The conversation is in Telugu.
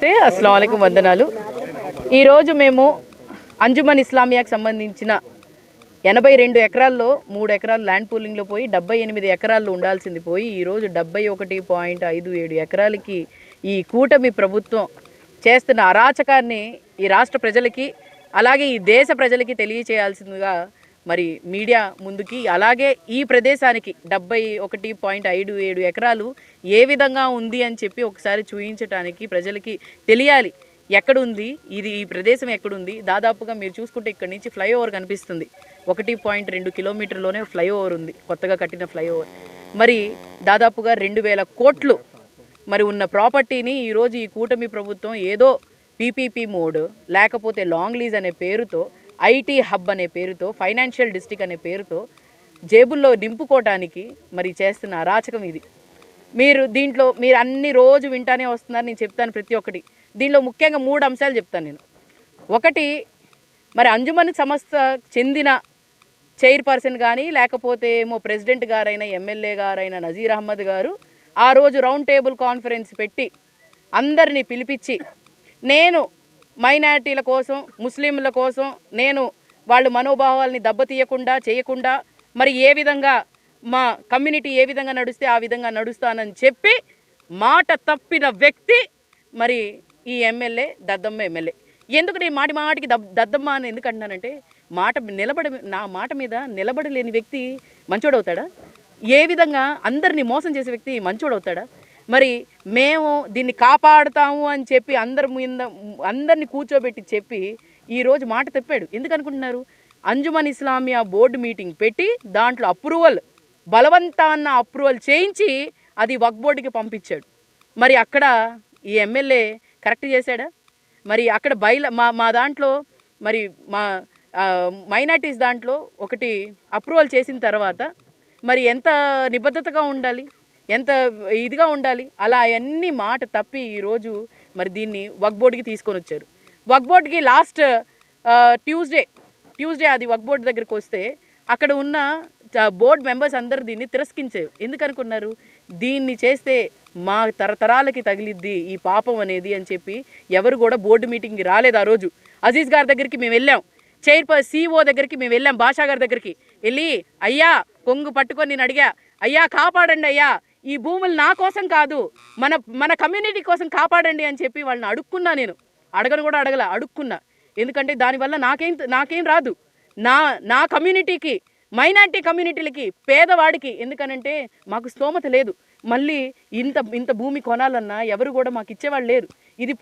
అస్సలాముఅలైకుం వందనాలు. ఈరోజు మేము అంజుమన్ ఇస్లామియాకి సంబంధించిన 82 ఎకరాల్లో 3 ఎకరాలు ల్యాండ్ పూలింగ్లో పోయి 78 ఎకరాల్లో ఉండాల్సింది పోయి ఈరోజు 71.57 ఎకరాలకి ఈ కూటమి ప్రభుత్వం చేస్తున్న అరాచకాన్ని ఈ రాష్ట్ర ప్రజలకి అలాగే ఈ దేశ ప్రజలకి తెలియచేయాల్సిందిగా మరి మీడియా ముందుకి అలాగే ఈ ప్రదేశానికి 71.57 ఎకరాలు ఏ విధంగా ఉంది అని చెప్పి ఒకసారి చూపించడానికి ప్రజలకి తెలియాలి. ఎక్కడుంది ఇది, ఈ ప్రదేశం ఎక్కడుంది, దాదాపుగా మీరు చూసుకుంటే ఇక్కడ నుంచి ఫ్లైఓవర్ కనిపిస్తుంది. 1.2 కిలోమీటర్లోనే ఫ్లైఓవర్ ఉంది, కొత్తగా కట్టిన ఫ్లైఓవర్. మరి దాదాపుగా 2,000 కోట్లు మరి ఉన్న ప్రాపర్టీని ఈరోజు ఈ కూటమి ప్రభుత్వం ఏదో పీపీపీ మోడ్ లేకపోతే లాంగ్ లీజ్ అనే పేరుతో, ఐటీ హబ్ అనే పేరుతో, ఫైనాన్షియల్ డిస్ట్రిక్ట్ అనే పేరుతో జేబుల్లో నింపుకోవటానికి మరి చేస్తున్న అరాచకం ఇది. దీంట్లో మీరు అన్ని రోజు వింటానే వస్తున్నారు. నేను చెప్తాను ప్రతి ఒక్కటి. దీనిలో ముఖ్యంగా 3 అంశాలు చెప్తాను నేను. ఒకటి, మరి అంజుమన్ సంస్థ చెందిన చైర్పర్సన్ కానీ లేకపోతే ఏమో ప్రెసిడెంట్ గారైన ఎమ్మెల్యే గారైన నజీర్ అహ్మద్ గారు ఆ రోజు రౌండ్ టేబుల్ కాన్ఫరెన్స్ పెట్టి అందరినీ పిలిపించి, నేను మైనారిటీల కోసం, ముస్లింల కోసం నేను వాళ్ళ మనోభావాల్ని దెబ్బతీయకుండా చేయకుండా మరి ఏ విధంగా మా కమ్యూనిటీ ఏ విధంగా నడుస్తే ఆ విధంగా నడుస్తానని చెప్పి మాట తప్పిన వ్యక్తి మరి ఈ ఎమ్మెల్యే, దద్దమ్మ ఎమ్మెల్యే. ఎందుకు నేను మాటికి దద్దమ్మ అని ఎందుకు అంటున్నానంటే, నా మాట మీద నిలబడలేని వ్యక్తి మంచోడవుతాడా? ఏ విధంగా అందరినీ మోసం చేసే వ్యక్తి మంచోడవుతాడా? మరి మేము దీన్ని కాపాడుతాము అని చెప్పి అందరిని కూర్చోబెట్టి చెప్పి ఈరోజు మాట తప్పాడు. ఎందుకు అనుకుంటున్నారు? అంజుమన్ ఇస్లామియా బోర్డు మీటింగ్ పెట్టి దాంట్లో బలవంతాన్న అప్రూవల్ చేయించి అది వక్ఫ్ బోర్డుకి పంపించాడు. మరి అక్కడ ఈ ఎమ్మెల్యే కరెక్ట్ చేశాడా? మరి అక్కడ మా దాంట్లో మరి మా మైనార్టీస్ దాంట్లో ఒకటి అప్రూవల్ చేసిన తర్వాత మరి ఎంత నిబద్ధతగా ఉండాలి, ఎంత ఇదిగా ఉండాలి, అలా అన్ని మాట తప్పి ఈరోజు మరి దీన్ని వక్ఫ్ బోర్డుకి తీసుకొని వచ్చారు. వక్ఫ్ బోర్డుకి లాస్ట్ ట్యూస్డే అది వక్ఫ్ బోర్డు దగ్గరికి వస్తే అక్కడ ఉన్న బోర్డు మెంబర్స్ అందరూ దీన్ని తిరస్కరించారు. ఎందుకు అనుకున్నారు? దీన్ని చేస్తే మా తరతరాలకి తగిలిద్ది ఈ పాపం అనేది అని చెప్పి ఎవరు కూడా బోర్డు మీటింగ్కి రాలేదు. ఆ రోజు అజీజ్ గారి దగ్గరికి మేము వెళ్ళాం, సిఓ దగ్గరికి మేము వెళ్ళాం, బాషా గారి దగ్గరికి వెళ్ళి, అయ్యా కొంగు పట్టుకొని నేను అడిగా, అయ్యా కాపాడండి అయ్యా, ఈ భూములు నా కోసం కాదు మన కమ్యూనిటీ కోసం కాపాడండి అని చెప్పి వాళ్ళని అడుక్కున్నా. నేను అడుక్కున్నా. ఎందుకంటే దానివల్ల నాకేం రాదు, నా కమ్యూనిటీకి, మైనార్టీ కమ్యూనిటీలకి, పేదవాడికి. ఎందుకనంటే మాకు స్తోమత లేదు, మళ్ళీ ఇంత భూమి కొనాలన్నా ఎవరు కూడా మాకు ఇచ్చేవాళ్ళు లేరు. ఇది